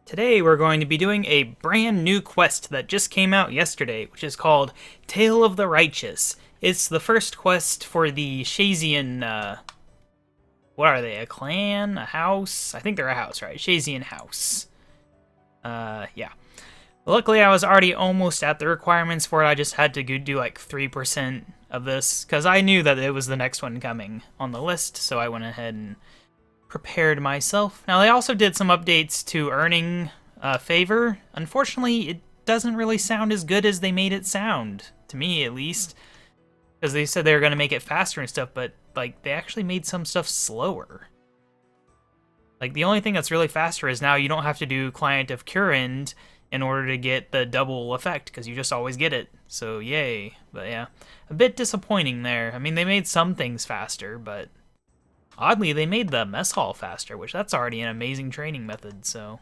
Today we're going to be doing a brand new quest that just came out yesterday, which is called Tale of the Righteous. It's the first quest for the Shazian, what are they, a clan? A house? I think they're a house, right? Shazian house. Yeah. Luckily I was already almost at the requirements for it, I just had to do like 3% of this, because I knew that it was the next one coming on the list, so I went ahead and prepared myself. Now, they also did some updates to earning favor. Unfortunately, it doesn't really sound as good as they made it sound, to me at least, because they said they were going to make it faster and stuff, but like they actually made some stuff slower. Like, the only thing that's really faster is now you don't have to do Client of Current in order to get the double effect, because you just always get it. So, yay. But yeah, a bit disappointing there. I mean, they made some things faster, but oddly, they made the mess hall faster, which that's already an amazing training method, so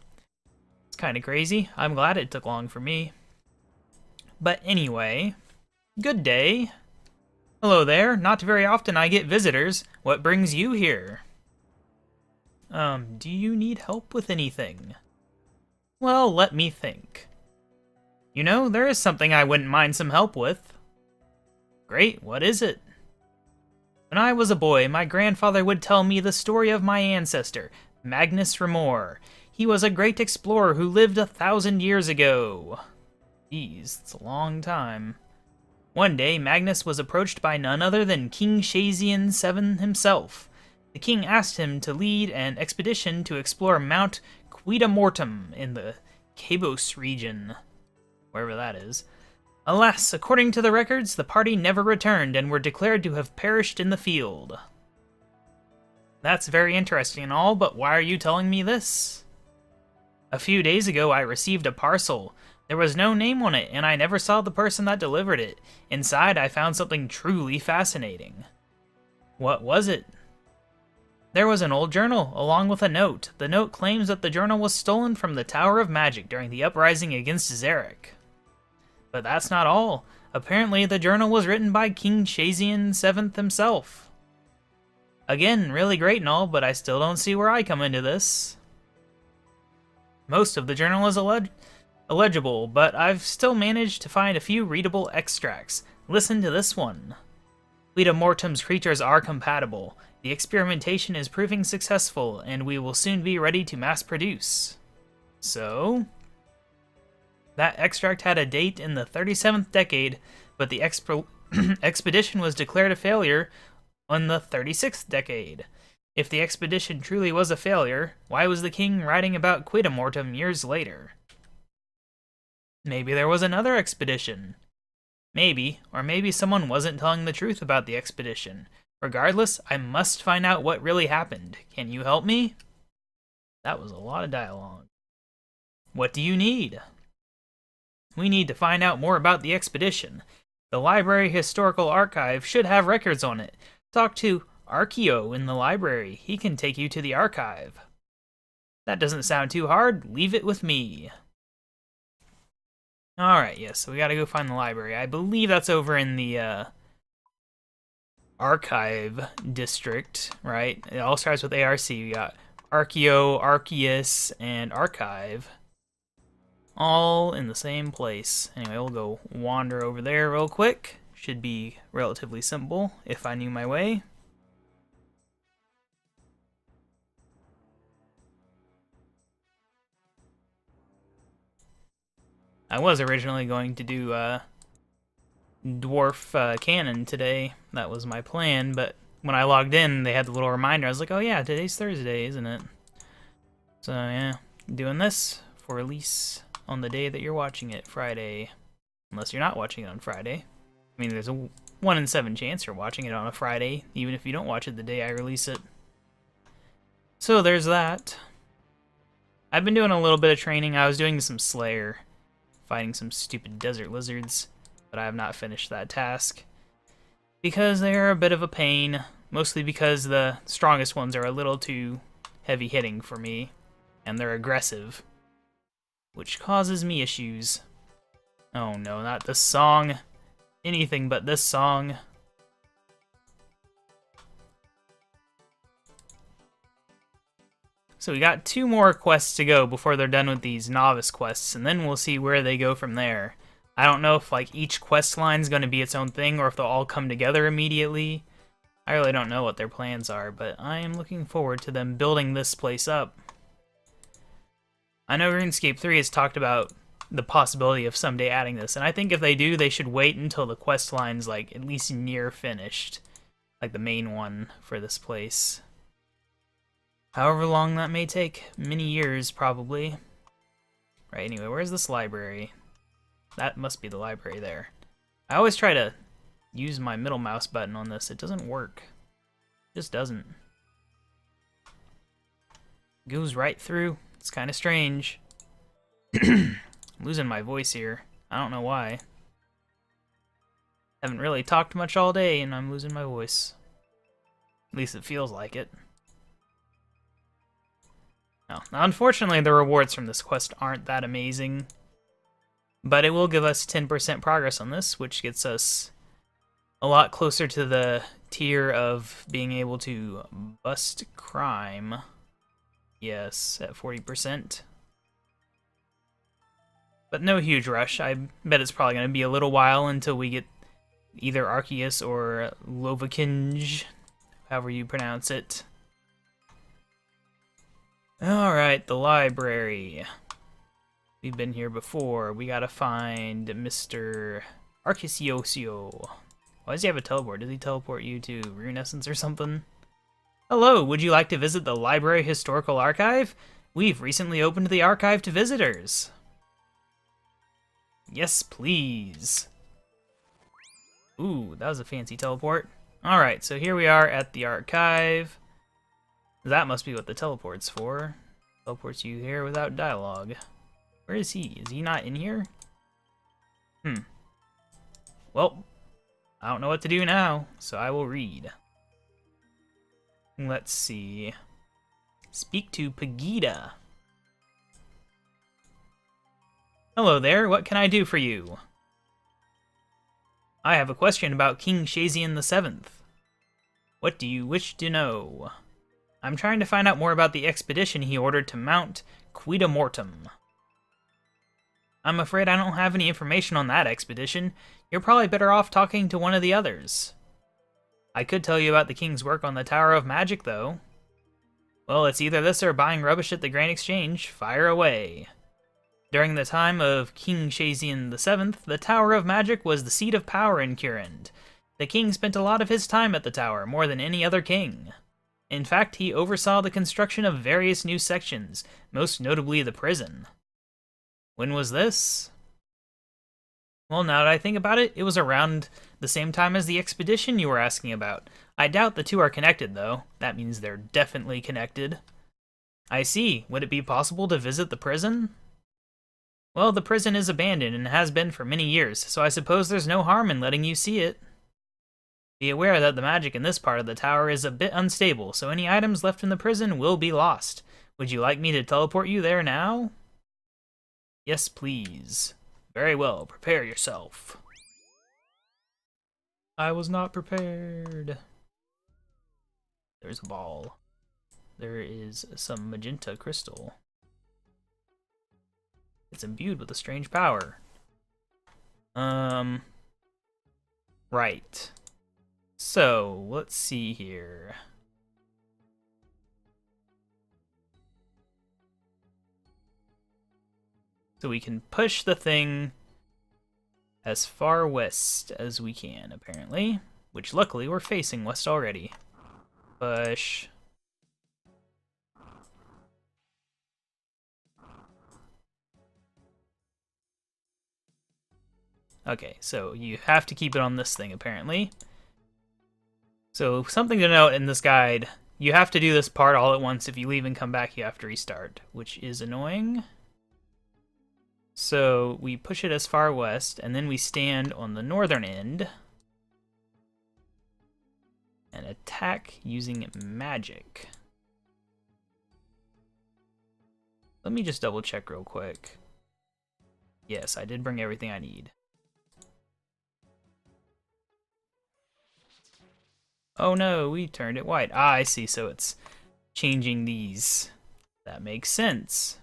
it's kind of crazy. I'm glad it took long for me. But anyway, good day. Hello there. Not very often I get visitors. What brings you here? Do you need help with anything? Well, let me think. You know, there is something I wouldn't mind some help with. Great, what is it? When I was a boy, my grandfather would tell me the story of my ancestor, Magnus Remor. He was a great explorer who lived 1,000 years ago. Geez, it's a long time. One day, Magnus was approached by none other than King Shazian VII himself. The king asked him to lead an expedition to explore Mount Quidamortum in the KaBob region, wherever that is. Alas, according to the records, the party never returned and were declared to have perished in the field. That's very interesting and all, but why are you telling me this? A few days ago, I received a parcel. There was no name on it, and I never saw the person that delivered it. Inside, I found something truly fascinating. What was it? There was an old journal, along with a note. The note claims that the journal was stolen from the Tower of Magic during the uprising against Zarek. But that's not all. Apparently, the journal was written by King Shazian VII himself. Again, really great and all, but I still don't see where I come into this. Most of the journal is illegible, but I've still managed to find a few readable extracts. Listen to this one. Quidamortum's creatures are compatible. The experimentation is proving successful, and we will soon be ready to mass produce. So, that extract had a date in the 37th decade, but the expedition was declared a failure on the 36th decade. If the expedition truly was a failure, why was the king writing about Quidamortum years later? Maybe there was another expedition. Maybe, or maybe someone wasn't telling the truth about the expedition. Regardless, I must find out what really happened. Can you help me? That was a lot of dialogue. What do you need? We need to find out more about the expedition. The Library Historical Archive should have records on it. Talk to Archeo in the library. He can take you to the archive. That doesn't sound too hard. Leave it with me. Alright, yes, so we gotta go find the library. I believe that's over in the, Archive District, right? It all starts with ARC. We got Archeo, Arceus, and Archive. All in the same place. Anyway, we'll go wander over there real quick. Should be relatively simple if I knew my way. I was originally going to do Dwarf Cannon today. That was my plan, but when I logged in, they had the little reminder. I was like, oh yeah, today's Thursday, isn't it? So yeah, doing this for release on the day that you're watching it, Friday. Unless you're not watching it on Friday. I mean, there's a 1 in 7 chance you're watching it on a Friday, even if you don't watch it the day I release it. So there's that. I've been doing a little bit of training. I was doing some Slayer, fighting some stupid desert lizards, but I have not finished that task because they are a bit of a pain, mostly because the strongest ones are a little too heavy hitting for me, and they're aggressive, which causes me issues. Oh no, not this song. Anything but this song. So we got 2 more quests to go before they're done with these novice quests, and then we'll see where they go from there. I don't know if like each quest line is going to be its own thing or if they'll all come together immediately. I really don't know what their plans are, but I am looking forward to them building this place up. I know RuneScape 3 has talked about the possibility of someday adding this, and I think if they do, they should wait until the quest line's like at least near finished, like the main one for this place. However long that may take, many years probably. Right, anyway, where's this library? That must be the library there. I always try to use my middle mouse button on this. It doesn't work. It just doesn't. Goes right through. It's kind of strange. I'm losing my voice here. I don't know why. Haven't really talked much all day and I'm losing my voice. At least it feels like it. No. Now, unfortunately, the rewards from this quest aren't that amazing. But it will give us 10% progress on this, which gets us a lot closer to the tier of being able to bust crime. Yes, at 40%. But no huge rush. I bet it's probably going to be a little while until we get either Arceus or Lovakinj, however you pronounce it. Alright, the library. We've been here before. We gotta find Mr. Arceusio. Why does he have a teleport? Does he teleport you to Rune Essence or something? Hello, would you like to visit the Library Historical Archive? We've recently opened the archive to visitors. Yes, please. Ooh, that was a fancy teleport. Alright, so here we are at the archive. That must be what the teleport's for. Teleports you here without dialogue. Where is he? Is he not in here? Well, I don't know what to do now, so I will read. Let's see. Speak to Pegida. Hello there, what can I do for you? I have a question about King Shazian VII. What do you wish to know? I'm trying to find out more about the expedition he ordered to Mount Quida Mortem. I'm afraid I don't have any information on that expedition. You're probably better off talking to one of the others. I could tell you about the king's work on the Tower of Magic, though. Well, it's either this or buying rubbish at the Grand Exchange. Fire away. During the time of King Shazian VII, the Tower of Magic was the seat of power in Kurend. The king spent a lot of his time at the tower, more than any other king. In fact, he oversaw the construction of various new sections, most notably the prison. When was this? Well, now that I think about it, it was around the same time as the expedition you were asking about. I doubt the two are connected, though. That means they're definitely connected. I see. Would it be possible to visit the prison? Well, the prison is abandoned and has been for many years, so I suppose there's no harm in letting you see it. Be aware that the magic in this part of the tower is a bit unstable, so any items left in the prison will be lost. Would you like me to teleport you there now? Yes, please. Very well, prepare yourself. I was not prepared. There's a ball. There is some magenta crystal. It's imbued with a strange power. Right. So, let's see here. So we can push the thing as far west as we can, apparently. Which, luckily, we're facing west already. Push. Okay, so you have to keep it on this thing, apparently. So, something to note in this guide, you have to do this part all at once. If you leave and come back, you have to restart, which is annoying. So, we push it as far west, and then we stand on the northern end and attack using magic. Let me just double check real quick. Yes, I did bring everything I need. Oh no, we turned it white. Ah, I see, so it's changing these That makes sense.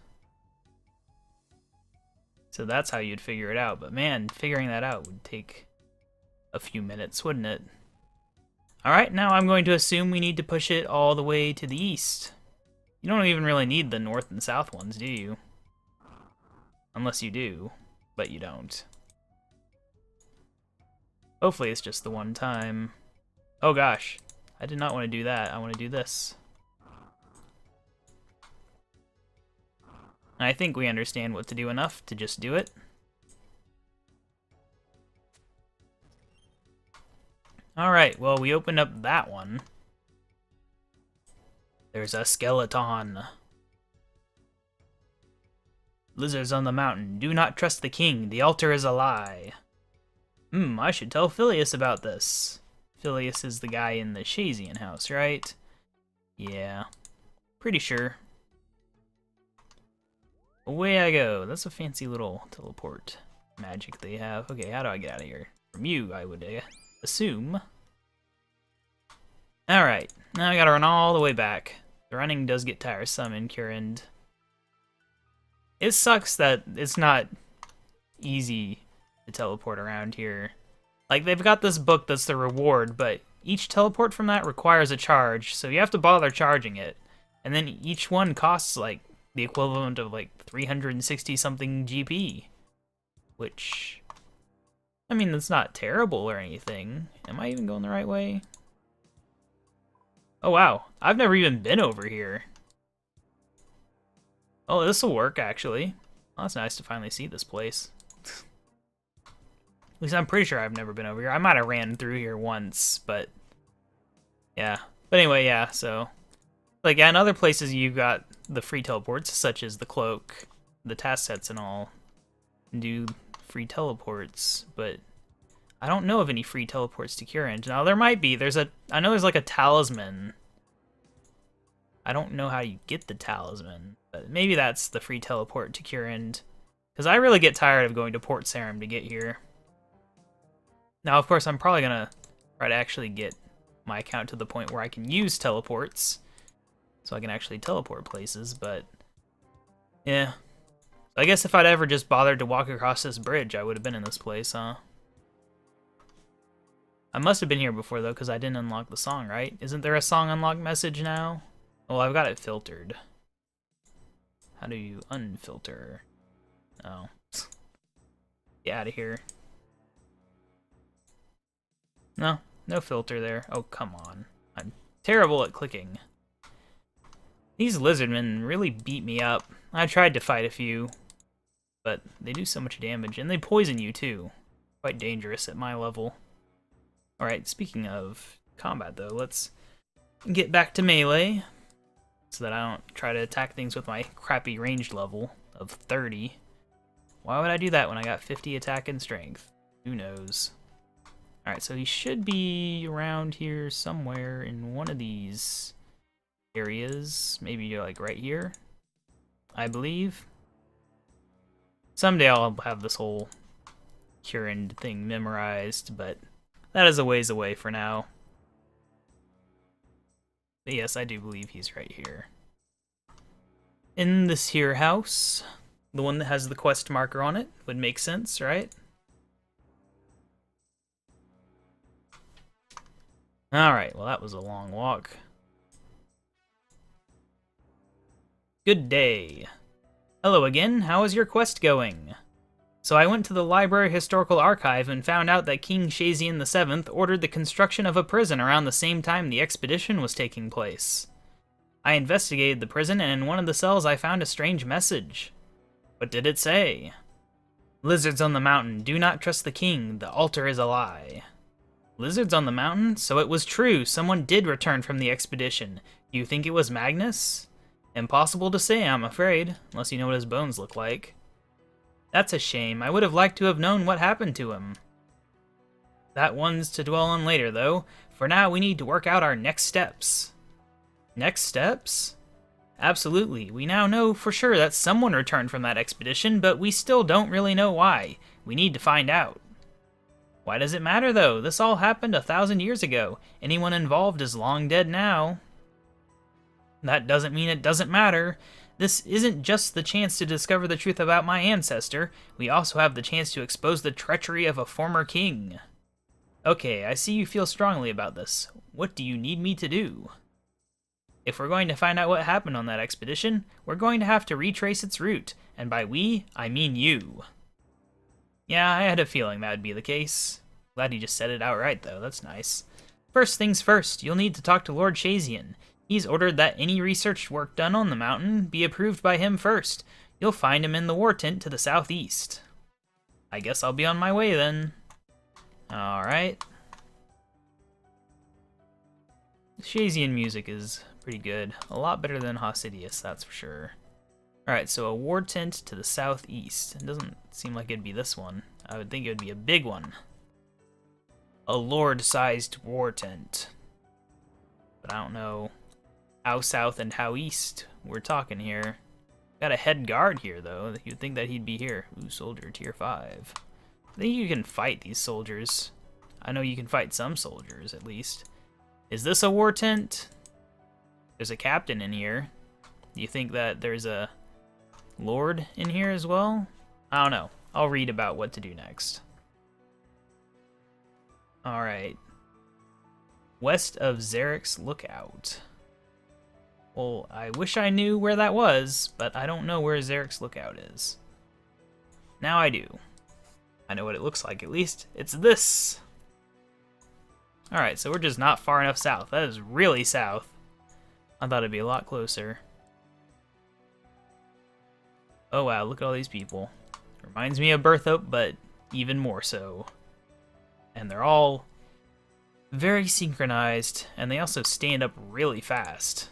So that's how you'd figure it out. But man, figuring that out would take a few minutes, wouldn't it? Alright, now I'm going to assume we need to push it all the way to the east. You don't even really need the north and south ones, do you? Unless you do, but you don't. Hopefully it's just the one time. Oh gosh, I did not want to do that. I want to do this. I think we understand what to do enough to just do it. Alright, well, we opened up that one. There's a skeleton. Lizards on the mountain. Do not trust the king. The altar is a lie. I should tell Phileas about this. Phileas is the guy in the Shazian house, right? Yeah. Pretty sure. Away I go. That's a fancy little teleport magic they have. Okay, how do I get out of here? From you, I would assume. Alright, now I gotta run all the way back. The running does get tiresome in Current. It sucks that it's not easy to teleport around here. Like, they've got this book that's the reward, but each teleport from that requires a charge, so you have to bother charging it. And then each one costs, like, the equivalent of, like, 360 something GP. Which, I mean, that's not terrible or anything. Am I even going the right way? Oh wow, I've never even been over here. Oh, this'll work, actually. Well, that's nice to finally see this place. At least I'm pretty sure I've never been over here. I might have ran through here once, but yeah. But anyway, yeah, so like, yeah, in other places you've got the free teleports, such as the cloak, the task sets and all, do free teleports, but I don't know of any free teleports to Current. Now, there might be. I know there's like a talisman. I don't know how you get the talisman, but maybe that's the free teleport to Current. Because I really get tired of going to Port Sarim to get here. Now, of course, I'm probably going to try to actually get my account to the point where I can use teleports. So I can actually teleport places, but yeah. I guess if I'd ever just bothered to walk across this bridge, I would have been in this place, huh? I must have been here before, though, because I didn't unlock the song, right? Isn't there a song unlock message now? Well, I've got it filtered. How do you unfilter? Oh. Get out of here. No, no filter there. Oh, come on. I'm terrible at clicking. These lizardmen really beat me up. I tried to fight a few, but they do so much damage, and they poison you, too. Quite dangerous at my level. Alright, speaking of combat, though, let's get back to melee, so that I don't try to attack things with my crappy ranged level of 30. Why would I do that when I got 50 attack and strength? Who knows? Alright, so he should be around here somewhere in one of these areas. Maybe you're like right here, I believe. Someday I'll have this whole Current thing memorized, but that is a ways away for now. But yes, I do believe he's right here. In this here house, the one that has the quest marker on it would make sense, right? Alright, well that was a long walk. Good day. Hello again, how is your quest going? So I went to the Library Historical Archive and found out that King Shazian VII ordered the construction of a prison around the same time the expedition was taking place. I investigated the prison, and in one of the cells I found a strange message. What did it say? Lizards on the mountain, do not trust the king, the altar is a lie. Lizards on the mountain? So it was true, someone did return from the expedition. You think it was Magnus? Impossible to say, I'm afraid, unless you know what his bones look like. That's a shame. I would have liked to have known what happened to him. That one's to dwell on later, though. For now, we need to work out our next steps. Next steps? Absolutely. We now know for sure that someone returned from that expedition, but we still don't really know why. We need to find out. Why does it matter, though? This all happened 1,000 years ago. Anyone involved is long dead now. That doesn't mean it doesn't matter. This isn't just the chance to discover the truth about my ancestor, we also have the chance to expose the treachery of a former king. Okay, I see you feel strongly about this. What do you need me to do? If we're going to find out what happened on that expedition, we're going to have to retrace its route, and by we, I mean you. Yeah, I had a feeling that would be the case. Glad you just said it outright, though. That's nice. First things first, you'll need to talk to Lord Shazian. He's ordered that any research work done on the mountain be approved by him first. You'll find him in the war tent to the southeast. I guess I'll be on my way then. Alright. Shazian music is pretty good. A lot better than Hosidius, that's for sure. Alright, so a war tent to the southeast. It doesn't seem like it'd be this one. I would think it would be a big one. A lord-sized war tent. But I don't know how south and how east we're talking here. Got a head guard here, though. You'd think that he'd be here. Ooh, soldier, tier 5. I think you can fight these soldiers. I know you can fight some soldiers, at least. Is this a war tent? There's a captain in here. Do you think that there's a lord in here as well? I don't know. I'll read about what to do next. Alright. West of Zarek's Lookout. Well, I wish I knew where that was, but I don't know where Zarek's Lookout is. Now I do. I know what it looks like, at least. It's this! Alright, so we're just not far enough south. That is really south. I thought it'd be a lot closer. Oh wow, look at all these people. Reminds me of Berthope, but even more so. And they're all very synchronized, and they also stand up really fast.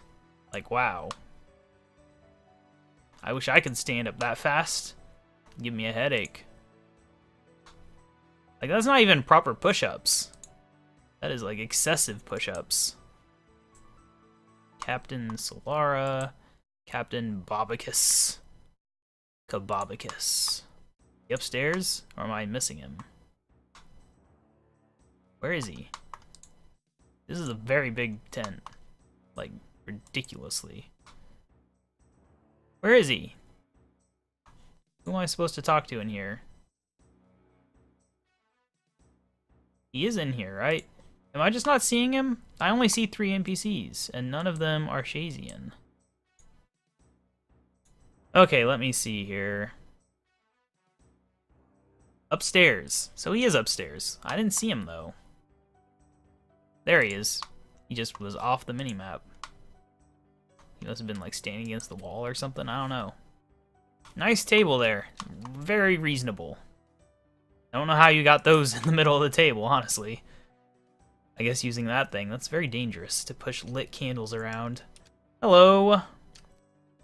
Like, wow. I wish I could stand up that fast. Give me a headache. Like, that's not even proper push-ups. That is, like, excessive push-ups. Captain Solara. Captain Bobicus. KaBobicus. He upstairs? Or am I missing him? Where is he? This is a very big tent. Like, ridiculously. Where is he? Who am I supposed to talk to in here? He is in here, right? Am I just not seeing him? I only see 3 NPCs, and none of them are Shazian. Okay, let me see here. Upstairs. So he is upstairs. I didn't see him, though. There he is. He just was off the minimap. He must have been, like, standing against the wall or something. I don't know. Nice table there. Very reasonable. I don't know how you got those in the middle of the table, honestly. I guess using that thing, that's very dangerous to push lit candles around. Hello.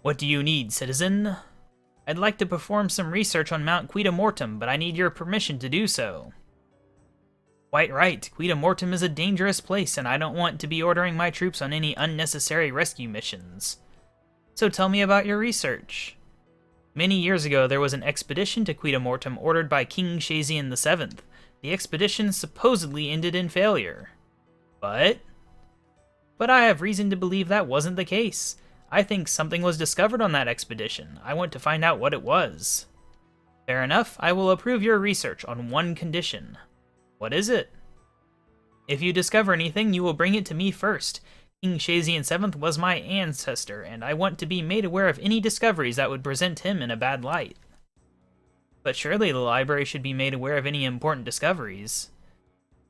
What do you need, citizen? I'd like to perform some research on Mount Quida Mortem, but I need your permission to do so. Quite right. Quida Mortem is a dangerous place, and I don't want to be ordering my troops on any unnecessary rescue missions. So tell me about your research. Many years ago, there was an expedition to Quida Mortem ordered by King Shazian VII. The expedition supposedly ended in failure. But I have reason to believe that wasn't the case. I think something was discovered on that expedition. I want to find out what it was. Fair enough, I will approve your research on one condition. What is it? If you discover anything, you will bring it to me first. King Shazian VII was my ancestor, and I want to be made aware of any discoveries that would present him in a bad light. But surely the library should be made aware of any important discoveries.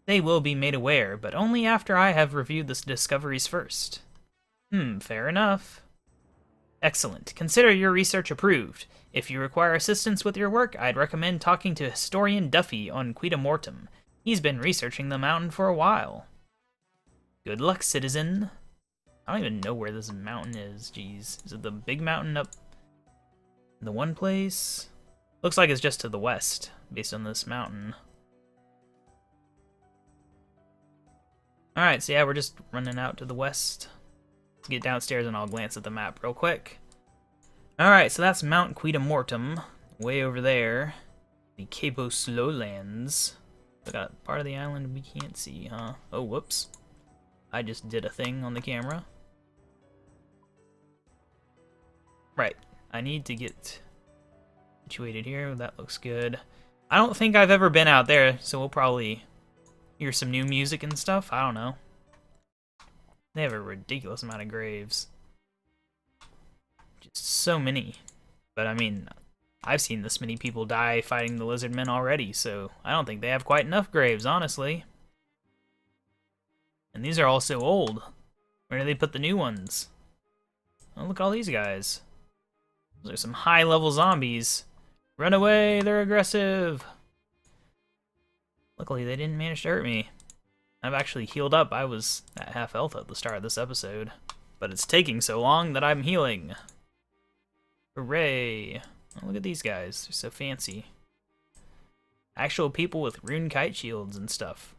They will be made aware, but only after I have reviewed the discoveries first. Fair enough. Excellent. Consider your research approved. If you require assistance with your work, I'd recommend talking to historian Duffy on Quida Mortem. He's been researching the mountain for a while. Good luck, citizen. I don't even know where this mountain is, jeez. Is it the big mountain up in the one place? Looks like it's just to the west, based on this mountain. Alright, so yeah, we're just running out to the west. Let's get downstairs and I'll glance at the map real quick. Alright, so that's Mount Quida Mortem, way over there. The KaBob lowlands. We got a part of the island we can't see, huh? Oh, whoops. I just did a thing on the camera. Right. I need to get situated here. That looks good. I don't think I've ever been out there, so we'll probably hear some new music and stuff. I don't know. They have a ridiculous amount of graves. Just so many. But I mean, I've seen this many people die fighting the lizard men already, so I don't think they have quite enough graves, honestly. And these are all so old. Where do they put the new ones? Oh, look at all these guys. Those are some high-level zombies. Run away, they're aggressive. Luckily, they didn't manage to hurt me. I've actually healed up. I was at half health at the start of this episode. But it's taking so long that I'm healing. Hooray. Oh, look at these guys. They're so fancy. Actual people with rune kite shields and stuff.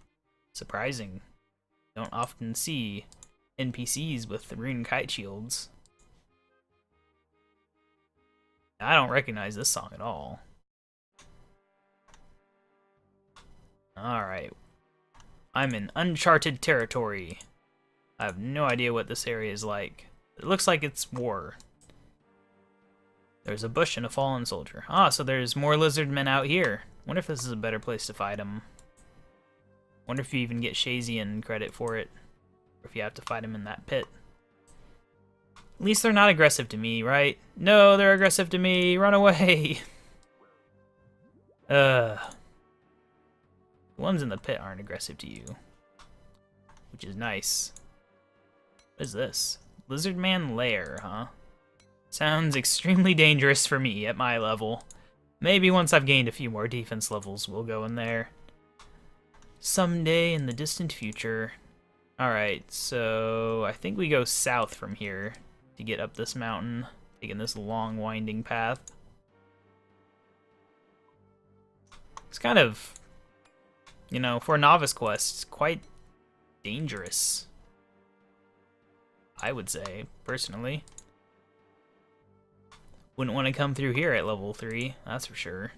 Surprising. Don't often see NPCs with rune kite shields. I don't recognize this song at all. Alright. I'm in uncharted territory. I have no idea what this area is like. It looks like it's war. There's a bush and a fallen soldier. Ah, so there's more lizard men out here. Wonder if this is a better place to fight them. Wonder if you even get Shazian credit for it. Or if you have to fight him in that pit. At least they're not aggressive to me, right? No, they're aggressive to me. Run away. The ones in the pit aren't aggressive to you. Which is nice. What is this? Lizard Man Lair, huh? Sounds extremely dangerous for me at my level. Maybe once I've gained a few more defense levels, we'll go in there. Someday in the distant future. Alright, so I think we go south from here to get up this mountain, taking this long winding path. It's kind of, you know, for a novice quest, quite dangerous. I would say, personally. Wouldn't want to come through here at level 3, that's for sure.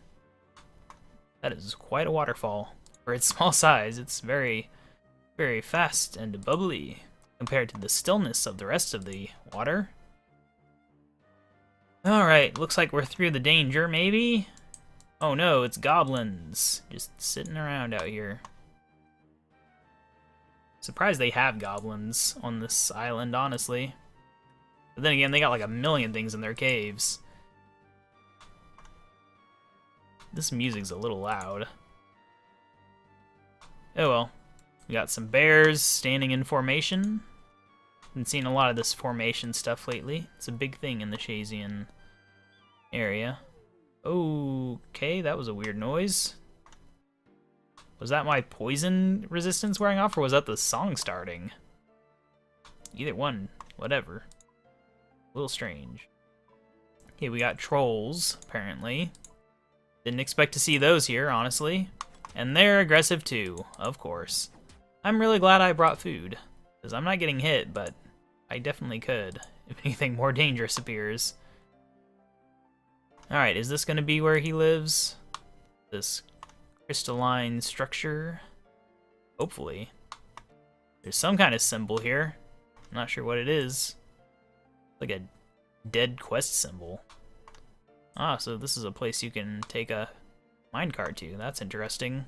That is quite a waterfall. For its small size, it's very, very fast and bubbly compared to the stillness of the rest of the water. Alright, looks like we're through the danger, maybe? Oh no, it's goblins. Just sitting around out here. Surprised they have goblins on this island, honestly. But then again, they got like a million things in their caves. This music's a little loud. Oh well. We got some bears standing in formation. Been seeing a lot of this formation stuff lately. It's a big thing in the Shazian area. Okay, that was a weird noise. Was that my poison resistance wearing off, or was that the song starting? Either one, whatever. A little strange. Okay, we got trolls, apparently. Didn't expect to see those here, honestly. And they're aggressive too, of course. I'm really glad I brought food, because I'm not getting hit, but I definitely could if anything more dangerous appears. Alright, is this going to be where he lives? This crystalline structure? Hopefully. There's some kind of symbol here. I'm not sure what it is. Like a dead quest symbol. Ah, so this is a place you can take a minecart to. That's interesting.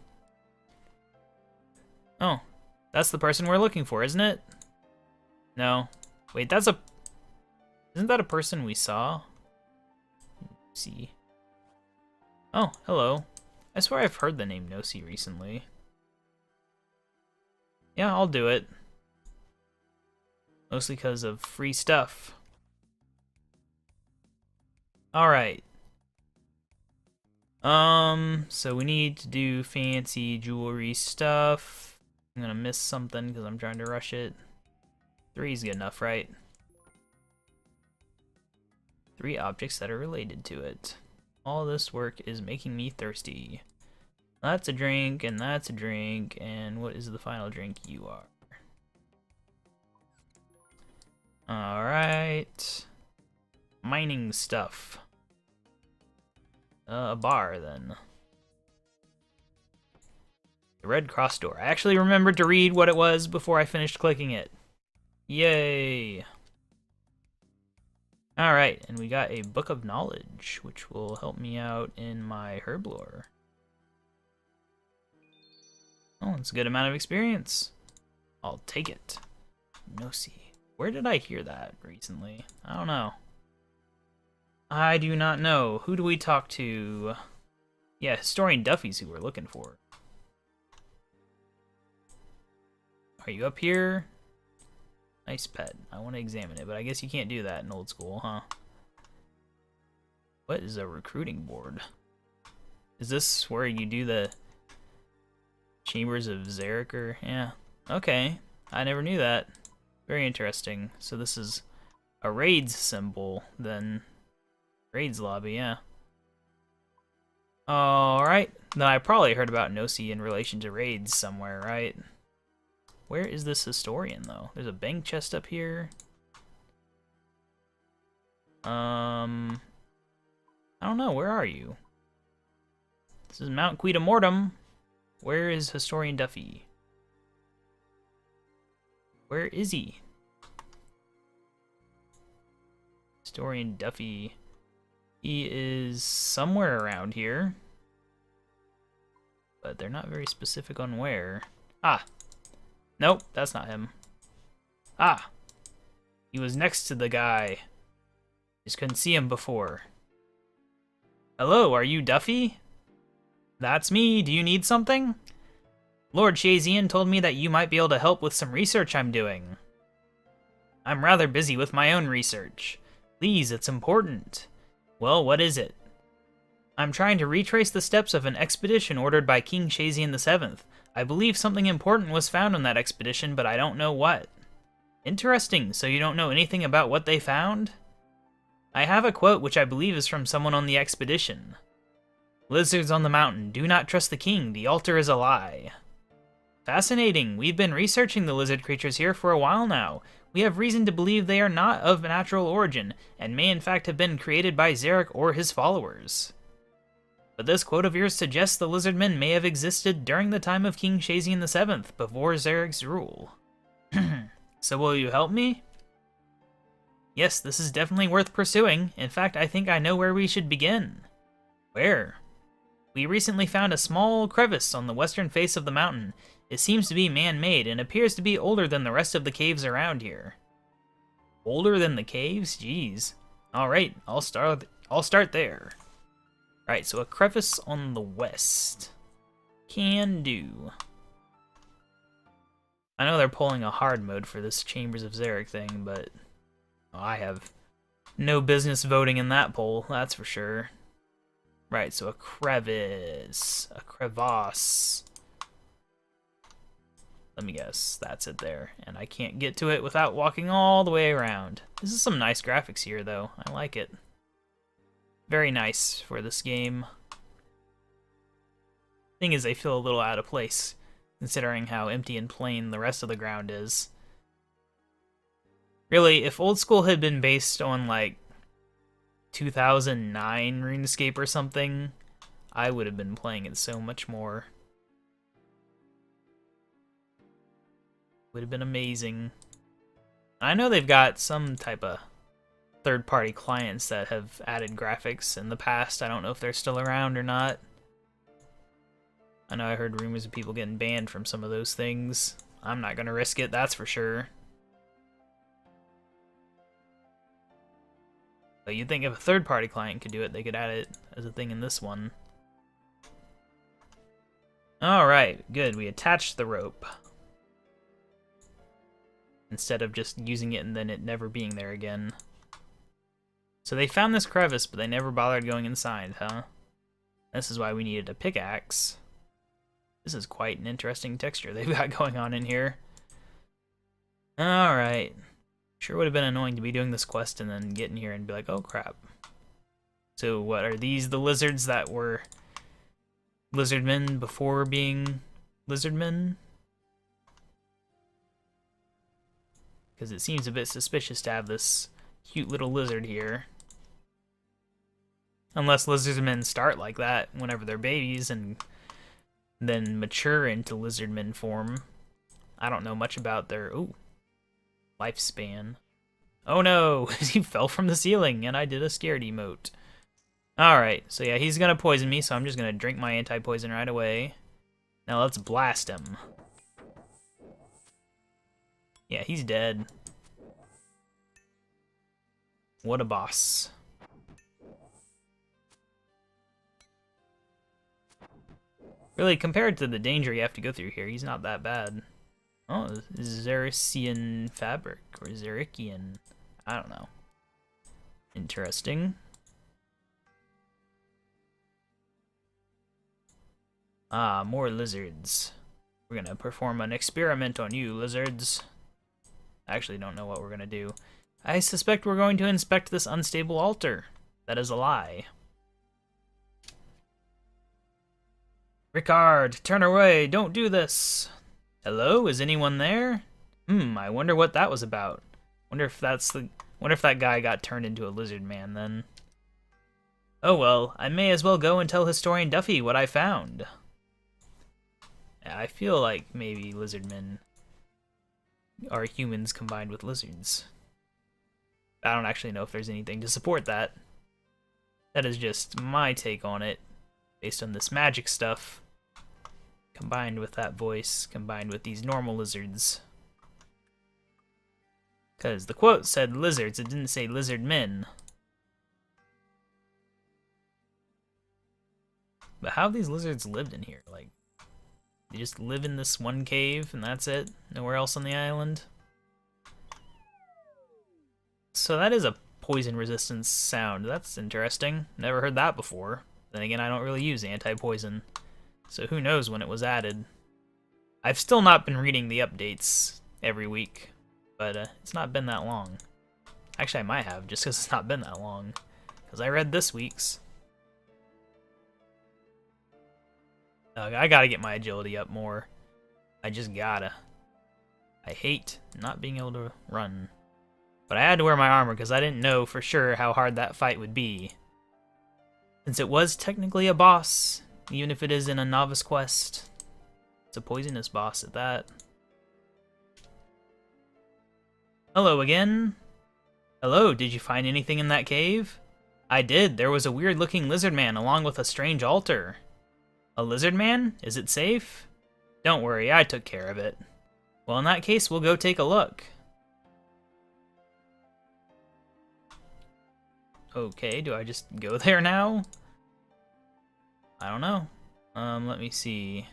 Oh, that's the person we're looking for, isn't it? No. Wait, that's a... Isn't that a person we saw? Let's see. Oh, hello. I swear I've heard the name Nosy recently. Yeah, I'll do it. Mostly because of free stuff. Alright. So we need to do fancy jewelry stuff. I'm gonna miss something because I'm trying to rush it. 3's good enough, right? 3 objects that are related to it. All this work is making me thirsty. That's a drink, and that's a drink, and what is the final drink? You are. Alright. Mining stuff. A bar, then. The red cross door. I actually remembered to read what it was before I finished clicking it. Yay! Alright, and we got a Book of Knowledge, which will help me out in my herb lore. Oh, it's a good amount of experience. I'll take it. No see. Where did I hear that recently? I don't know. I do not know. Who do we talk to? Yeah, Historian Duffy's who we're looking for. Are you up here? Nice pet. I want to examine it, but I guess you can't do that in Old School, huh? What is a recruiting board? Is this where you do the Chambers of Zarek? Yeah. Okay. I never knew that. Very interesting. So this is a raids symbol, then raids lobby, yeah. Alright. Then I probably heard about Nosy in relation to raids somewhere, right? Where is this historian, though? There's a bank chest up here. I don't know. Where are you? This is Mount Quita Mortem. Where is Historian Duffy? Where is he? Historian Duffy. He is somewhere around here. But they're not very specific on where. Ah! Nope, that's not him. Ah! He was next to the guy. Just couldn't see him before. Hello, are you Duffy? That's me. Do you need something? Lord Shazian told me that you might be able to help with some research I'm doing. I'm rather busy with my own research. Please, it's important. Well, what is it? I'm trying to retrace the steps of an expedition ordered by King Shazian VII. I believe something important was found on that expedition, but I don't know what. Interesting, so you don't know anything about what they found? I have a quote which I believe is from someone on the expedition. Lizards on the mountain, do not trust the king, the altar is a lie. Fascinating, we've been researching the lizard creatures here for a while now. We have reason to believe they are not of natural origin, and may in fact have been created by Zarek or his followers. But this quote of yours suggests the lizardmen may have existed during the time of King Shazian VII, before Zarek's rule. So will you help me? Yes, this is definitely worth pursuing. In fact, I think I know where we should begin. Where? We recently found a small crevice on the western face of the mountain. It seems to be man-made and appears to be older than the rest of the caves around here. Older than the caves? Jeez. Alright, I'll start there. Alright, so a crevice on the west. Can do. I know they're pulling a hard mode for this Chambers of Zarek thing, but I have no business voting in that poll, that's for sure. Right, so a crevice. A crevasse. Let me guess, that's it there. And I can't get to it without walking all the way around. This is some nice graphics here, though. I like it. Very nice for this game. Thing is, they feel a little out of place, considering how empty and plain the rest of the ground is. Really, if Old School had been based on, like, 2009 RuneScape or something, I would have been playing it so much more. Would have been amazing. I know they've got some type of third-party clients that have added graphics in the past. I don't know if they're still around or not. I know I heard rumors of people getting banned from some of those things. I'm not gonna risk it, that's for sure. But you'd think if a third-party client could do it, they could add it as a thing in this one. Alright, good. We attached the rope. Instead of just using it and then it never being there again. So they found this crevice, but they never bothered going inside, huh? This is why we needed a pickaxe. This is quite an interesting texture they've got going on in here. Alright. Sure would have been annoying to be doing this quest and then get in here and be like, oh crap. So what, are these the lizards that were lizardmen before being lizardmen? Because it seems a bit suspicious to have this cute little lizard here. Unless lizardmen start like that whenever they're babies and then mature into lizardmen form. I don't know much about their lifespan. Oh no, he fell from the ceiling, and I did a scared emote. Alright, so yeah, he's gonna poison me, so I'm just gonna drink my anti-poison right away. Now let's blast him. Yeah, he's dead. What a boss. Really, compared to the danger you have to go through here, he's not that bad. Oh, Xerician fabric, or Xerician. I don't know. Interesting. Ah, more lizards. We're gonna perform an experiment on you, lizards. I actually don't know what we're gonna do. I suspect we're going to inspect this unstable altar. That is a lie. Ricard, turn away, don't do this. Hello, is anyone there? I wonder what that was about. Wonder if that guy got turned into a lizard man then. Oh well, I may as well go and tell Historian Duffy what I found. Yeah, I feel like maybe lizard men are humans combined with lizards. I don't actually know if there's anything to support that. That is just my take on it, based on this magic stuff, combined with that voice, combined with these normal lizards. Because the quote said lizards, it didn't say lizard men. But how have these lizards lived in here? Like, they just live in this one cave and that's it? Nowhere else on the island? So that is a poison resistance sound. That's interesting. Never heard that before. Then again, I don't really use anti-poison. So who knows when it was added. I've still not been reading the updates every week. But it's not been that long. Actually, I might have, just because it's not been that long. Because I read this week's. I gotta get my agility up more. I just gotta. I hate not being able to run. But I had to wear my armor because I didn't know for sure how hard that fight would be. Since it was technically a boss, even if it is in a novice quest. It's a poisonous boss at that. Hello again. Hello, did you find anything in that cave? I did. There was a weird-looking lizard man along with a strange altar. A lizard man? Is it safe? Don't worry, I took care of it. Well, in that case, we'll go take a look. Okay, do I just go there now? I don't know. Let me see.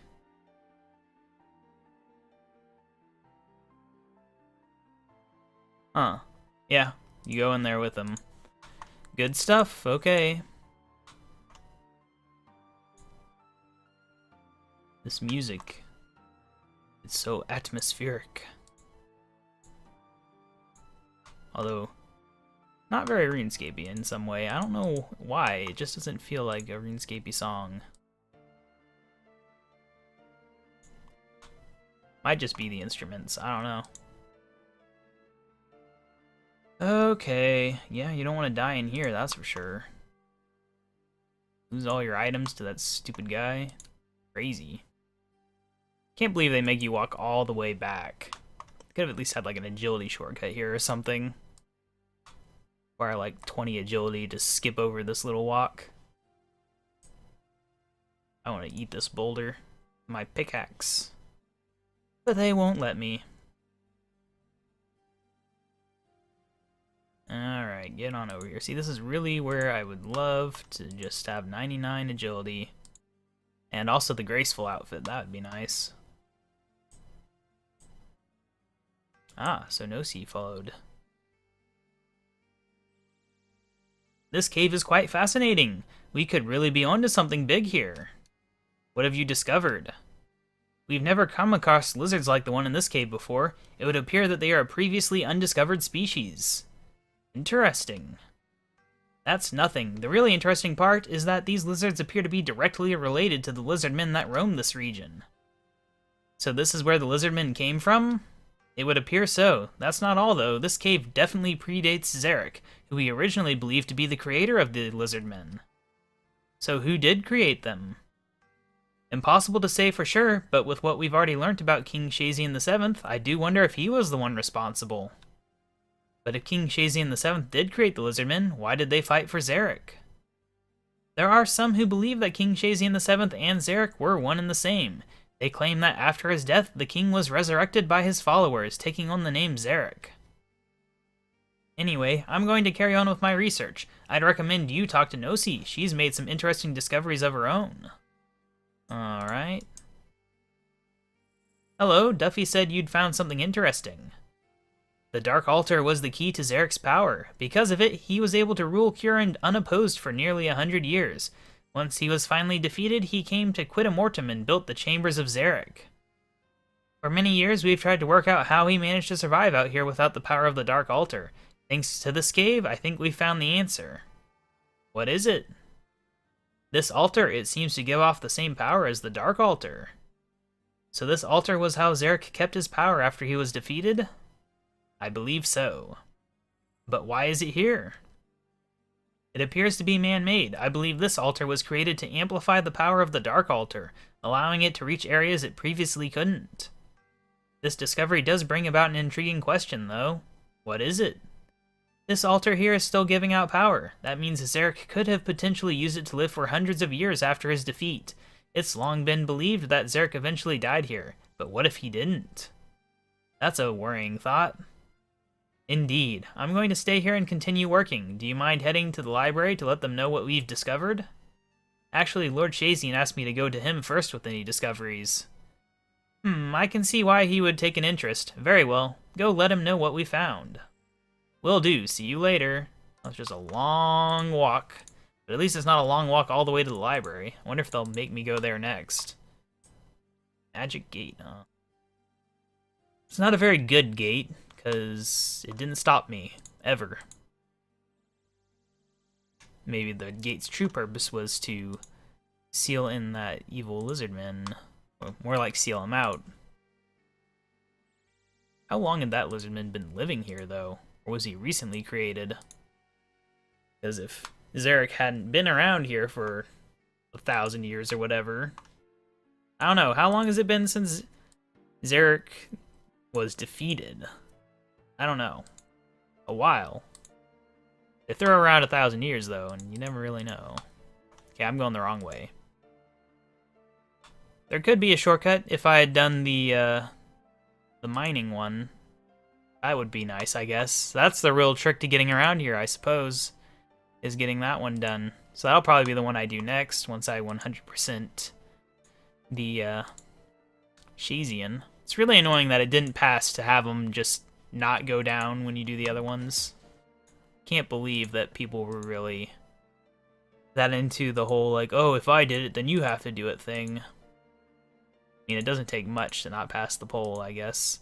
Huh. Yeah, you go in there with him. Good stuff, okay. This music, it's so atmospheric. Although, not very RuneScapey in some way. I don't know why, it just doesn't feel like a RuneScapey song. Might just be the instruments, I don't know. Okay, yeah, you don't want to die in here, that's for sure. Lose all your items to that stupid guy. Crazy. Can't believe they make you walk all the way back. Could have at least had like an agility shortcut here or something. Require like 20 agility to skip over this little walk. I want to eat this boulder. My pickaxe. But they won't let me. Alright, get on over here. See, this is really where I would love to just have 99 agility. And also the graceful outfit, that would be nice. Ah, so no sea followed. This cave is quite fascinating. We could really be onto something big here. What have you discovered? We've never come across lizards like the one in this cave before. It would appear that they are a previously undiscovered species. Interesting. That's nothing. The really interesting part is that these lizards appear to be directly related to the lizardmen that roam this region. So this is where the lizardmen came from? It would appear so. That's not all, though. This cave definitely predates Zarek, who we originally believed to be the creator of the lizardmen. So who did create them? Impossible to say for sure, but with what we've already learnt about King Shazian VII, I do wonder if he was the one responsible. But if King Shazian VII did create the Lizardmen, why did they fight for Zarek? There are some who believe that King Shazian VII and Zarek were one and the same. They claim that after his death, the king was resurrected by his followers, taking on the name Zarek. Anyway, I'm going to carry on with my research. I'd recommend you talk to Nosi. She's made some interesting discoveries of her own. Alright. Hello, Duffy said you'd found something interesting. The Dark Altar was the key to Zarek's power. Because of it, he was able to rule Kurin unopposed for nearly 100 years. Once he was finally defeated, he came to Quid Immortum and built the Chambers of Zarek. For many years, we've tried to work out how he managed to survive out here without the power of the Dark Altar. Thanks to this cave, I think we found the answer. What is it? This altar, it seems to give off the same power as the Dark Altar. So this altar was how Zarek kept his power after he was defeated? I believe so. But why is it here? It appears to be man-made. I believe this altar was created to amplify the power of the Dark Altar, allowing it to reach areas it previously couldn't. This discovery does bring about an intriguing question, though. What is it? This altar here is still giving out power. That means Zarek could have potentially used it to live for hundreds of years after his defeat. It's long been believed that Zarek eventually died here, but what if he didn't? That's a worrying thought. Indeed. I'm going to stay here and continue working. Do you mind heading to the library to let them know what we've discovered? Actually, Lord Shazian asked me to go to him first with any discoveries. I can see why he would take an interest. Very well. Go let him know what we found. Will do. See you later. That's just a long walk. But at least it's not a long walk all the way to the library. I wonder if they'll make me go there next. Magic gate, huh? It's not a very good gate, because it didn't stop me, ever. Maybe the gate's true purpose was to seal in that evil lizardman. Or more like seal him out. How long had that lizardman been living here, though? Or was he recently created? Because if Zarek hadn't been around here for 1,000 years or whatever... I don't know, how long has it been since Zarek was defeated? I don't know. A while. They throw around 1,000 years, though, and you never really know. Okay, I'm going the wrong way. There could be a shortcut if I had done the mining one. That would be nice, I guess. That's the real trick to getting around here, I suppose, is getting that one done. So that'll probably be the one I do next, once I 100% the Shazian. It's really annoying that it didn't pass to have them just not go down when you do the other ones. Can't believe that people were really that into the whole, like, oh, if I did it, then you have to do it thing. I mean, it doesn't take much to not pass the poll, I guess.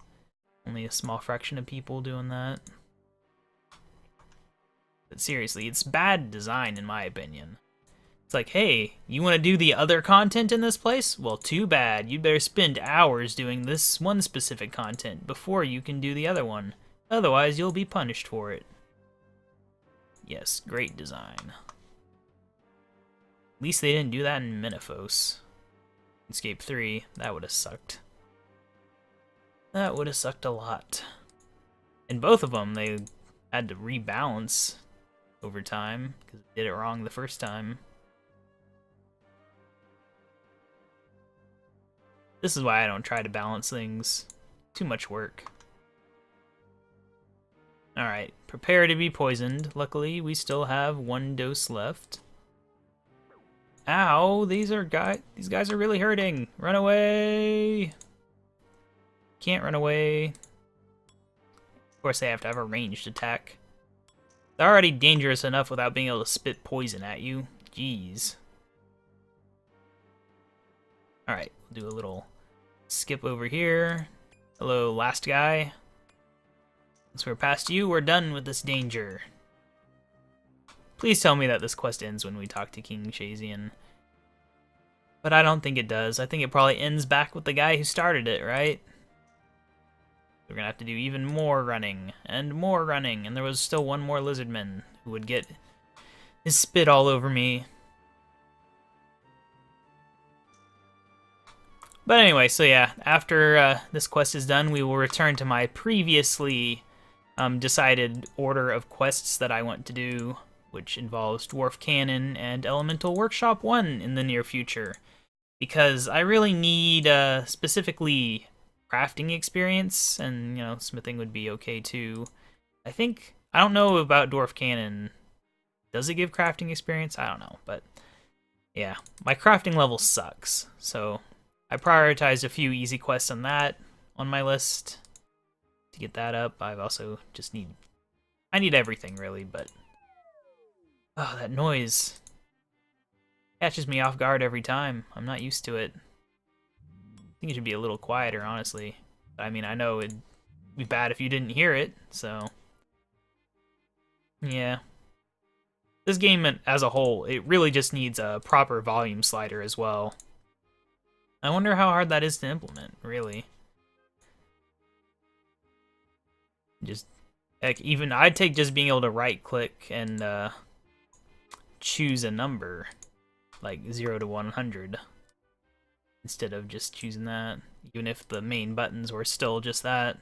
Only a small fraction of people doing that. But seriously, it's bad design in my opinion. It's like, hey, you want to do the other content in this place? Well, too bad. You better spend hours doing this one specific content before you can do the other one. Otherwise, you'll be punished for it. Yes, great design. At least they didn't do that in Menaphos. RuneScape 3, that would have sucked. That would have sucked a lot. In both of them, they had to rebalance over time, because they did it wrong the first time. This is why I don't try to balance things. Too much work. Alright, prepare to be poisoned. Luckily, we still have one dose left. Ow, these guys are really hurting. Run away. Can't run away. Of course, they have to have a ranged attack. They're already dangerous enough without being able to spit poison at you. Jeez. Alright, we'll do a little skip over here. Hello, last guy. Once we're past you, we're done with this danger. Please tell me that this quest ends when we talk to King Shazian. But I don't think it does. I think it probably ends back with the guy who started it, right? We're gonna have to do even more running, and there was still one more lizardman who would get his spit all over me. But anyway, so yeah, after this quest is done, we will return to my previously decided order of quests that I want to do, which involves Dwarf Cannon and Elemental Workshop 1 in the near future. Because I really need, specifically, crafting experience, and, smithing would be okay too. I don't know about Dwarf Cannon. Does it give crafting experience? I don't know, but yeah, my crafting level sucks, so I prioritized a few easy quests on that on my list to get that up. I've also I need everything really, but oh, that noise catches me off guard every time. I'm not used to it. I think it should be a little quieter, honestly. I mean, I know it'd be bad if you didn't hear it, so yeah. This game as a whole, it really just needs a proper volume slider as well. I wonder how hard that is to implement, really. Just, heck, even I'd take just being able to right click and choose a number, like 0 to 100, instead of just choosing that, even if the main buttons were still just that.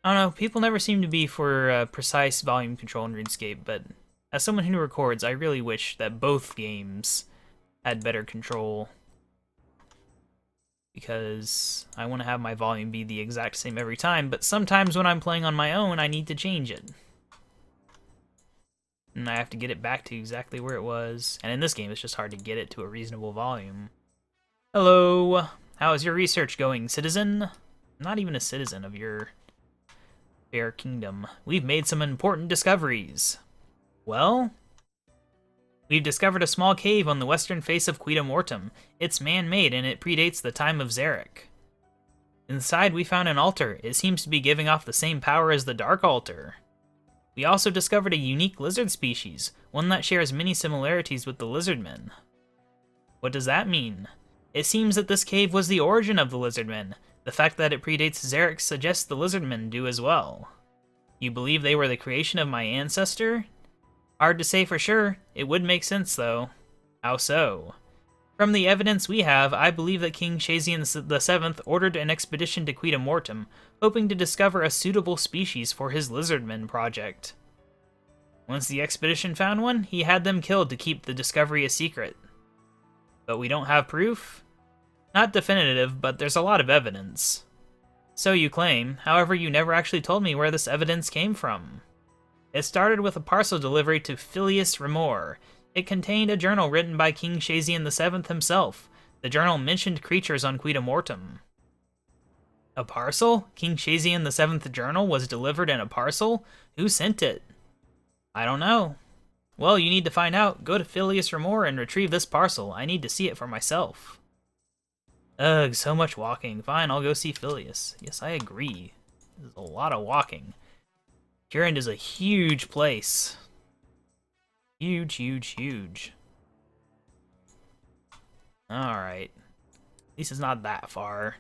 I don't know, people never seem to be for precise volume control in RuneScape, but as someone who records, I really wish that both games had better control, because I want to have my volume be the exact same every time, but sometimes when I'm playing on my own, I need to change it. And I have to get it back to exactly where it was. And in this game, it's just hard to get it to a reasonable volume. Hello! How is your research going, citizen? I'm not even a citizen of your fair kingdom. We've made some important discoveries. Well, we've discovered a small cave on the western face of Quita Mortem. It's man-made and it predates the time of Zarek. Inside we found an altar. It seems to be giving off the same power as the Dark Altar. We also discovered a unique lizard species, one that shares many similarities with the lizardmen. What does that mean? It seems that this cave was the origin of the lizardmen. The fact that it predates Zarek suggests the lizardmen do as well. You believe they were the creation of my ancestor? Hard to say for sure. It would make sense, though. How so? From the evidence we have, I believe that King Shazian VII ordered an expedition to Quita Mortem, hoping to discover a suitable species for his lizardmen project. Once the expedition found one, he had them killed to keep the discovery a secret. But we don't have proof? Not definitive, but there's a lot of evidence. So you claim, however you never actually told me where this evidence came from. It started with a parcel delivery to Phileas Remor. It contained a journal written by King Shazian VII himself. The journal mentioned creatures on Quita Mortem. A parcel? King Shazian VII journal was delivered in a parcel? Who sent it? I don't know. Well, you need to find out. Go to Phileas Remor and retrieve this parcel. I need to see it for myself. Ugh, so much walking. Fine, I'll go see Phileas. Yes, I agree. There's a lot of walking. Durand is a huge place. Huge, huge, huge. Alright. At least it's not that far.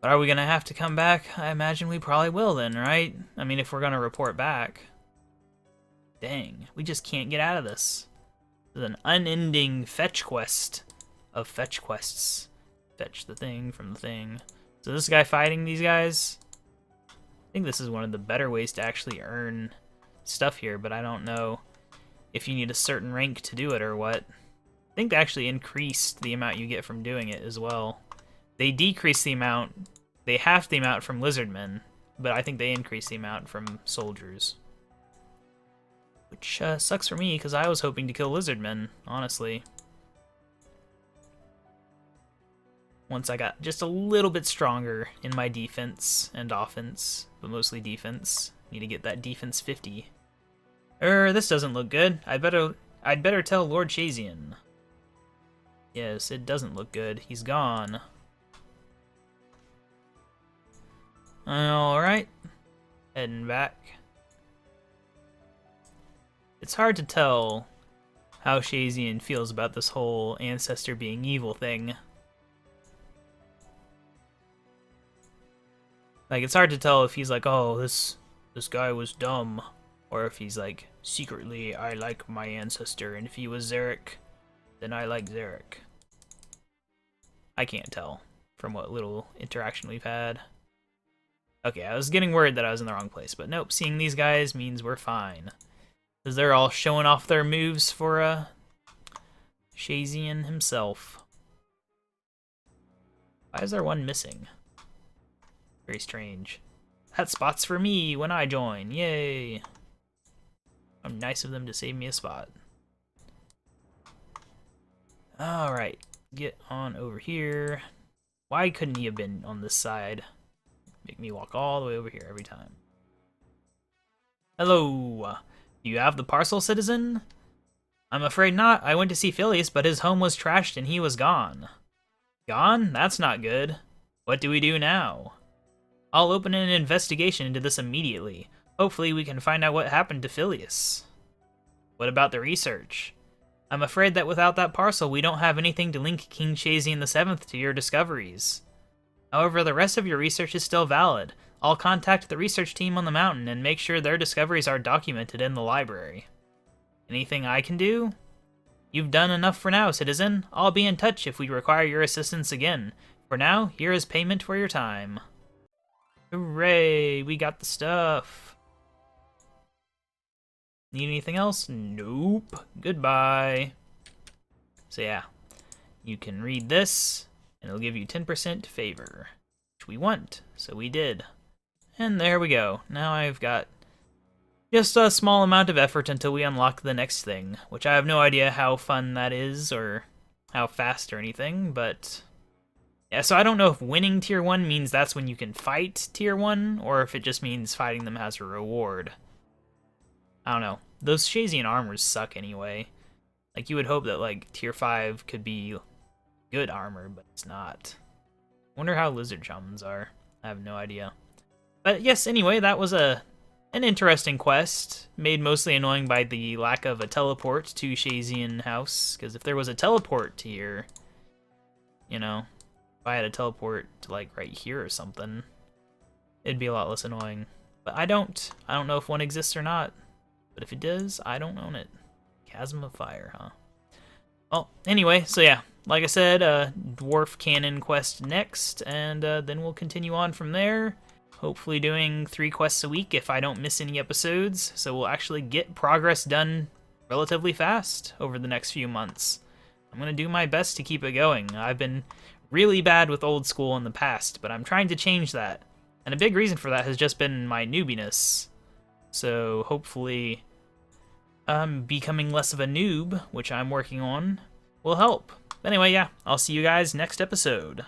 But are we gonna have to come back? I imagine we probably will then, right? I mean, if we're gonna report back. Dang, we just can't get out of this. There's an unending fetch quest of fetch quests. Fetch the thing from the thing. So this guy fighting these guys? I think this is one of the better ways to actually earn stuff here, but I don't know if you need a certain rank to do it or what. I think they actually increased the amount you get from doing it as well. They decreased the amount, they halved the amount from lizardmen, but I think they increased the amount from soldiers. Which sucks for me, because I was hoping to kill lizardmen, honestly. Once I got just a little bit stronger in my defense and offense, but mostly defense. Need to get that defense 50. This doesn't look good. I'd better tell Lord Shazian. Yes, it doesn't look good. He's gone. Alright. Heading back. It's hard to tell how Shazian feels about this whole ancestor being evil thing. Like, it's hard to tell if he's like, oh, this guy was dumb, or if he's like, secretly, I like my ancestor, and if he was Zarek, then I like Zarek. I can't tell from what little interaction we've had. Okay, I was getting worried that I was in the wrong place, but nope, seeing these guys means we're fine. Because they're all showing off their moves for Shazian himself. Why is there one missing? Very strange. That spot's for me when I join. Yay! How nice of them to save me a spot. Alright, get on over here. Why couldn't he have been on this side? Make me walk all the way over here every time. Hello! Do you have the parcel, citizen? I'm afraid not. I went to see Phileas, but his home was trashed and he was gone. Gone? That's not good. What do we do now? I'll open an investigation into this immediately. Hopefully we can find out what happened to Phileas. What about the research? I'm afraid that without that parcel, we don't have anything to link King Shazian VII to your discoveries. However, the rest of your research is still valid. I'll contact the research team on the mountain and make sure their discoveries are documented in the library. Anything I can do? You've done enough for now, citizen. I'll be in touch if we require your assistance again. For now, here is payment for your time. Hooray, we got the stuff. Need anything else? Nope. Goodbye. So yeah, you can read this, and it'll give you 10% favor, which we want, so we did. And there we go. Now I've got just a small amount of effort until we unlock the next thing, which I have no idea how fun that is, or how fast or anything, but yeah, so I don't know if winning Tier 1 means that's when you can fight Tier 1, or if it just means fighting them has a reward. I don't know. Those Shazian armors suck anyway. Like, you would hope that, like, Tier 5 could be good armor, but it's not. Wonder how lizard shamans are. I have no idea. But yes, anyway, that was an interesting quest, made mostly annoying by the lack of a teleport to Shazian House, because if there was a teleport here, you know, if I had a teleport to, like, right here or something, it'd be a lot less annoying. But I don't know if one exists or not. But if it does, I don't own it. Chasm of Fire, huh? Well, anyway, so yeah, like I said, Dwarf Cannon quest next, and then we'll continue on from there. Hopefully doing 3 quests a week if I don't miss any episodes, so we'll actually get progress done relatively fast over the next few months. I'm going to do my best to keep it going. I've been really bad with Old School in the past, but I'm trying to change that. And a big reason for that has just been my newbiness. So hopefully becoming less of a noob, which I'm working on, will help. Anyway, yeah, I'll see you guys next episode.